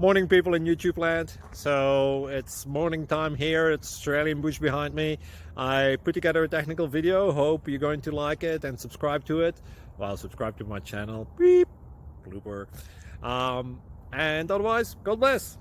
Morning, people in YouTube land. So it's morning time here. It's Australian bush behind me. I put together a technical video. Hope you're going to like it and subscribe to it. Well, subscribe to my channel. Beep. Blooper. And otherwise, God bless.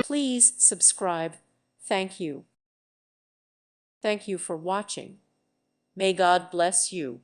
Please subscribe. Thank you. Thank you for watching. May God bless you.